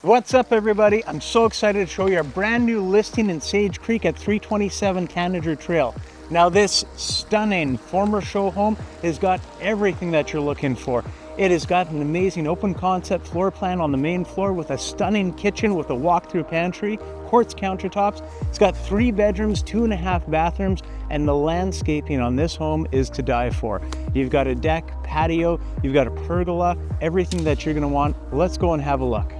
What's up everybody? I'm so excited to show you our brand new listing in Sage Creek at 327 Tanager Trail. Now this stunning former show home has got everything that you're looking for. It has got an amazing open concept floor plan on the main floor with a stunning kitchen with a walk-through pantry, quartz countertops. It's got 3 bedrooms, 2.5 bathrooms, and the landscaping on this home is to die for. You've got a deck, patio, you've got a pergola, everything that you're gonna want. Let's go and have a look.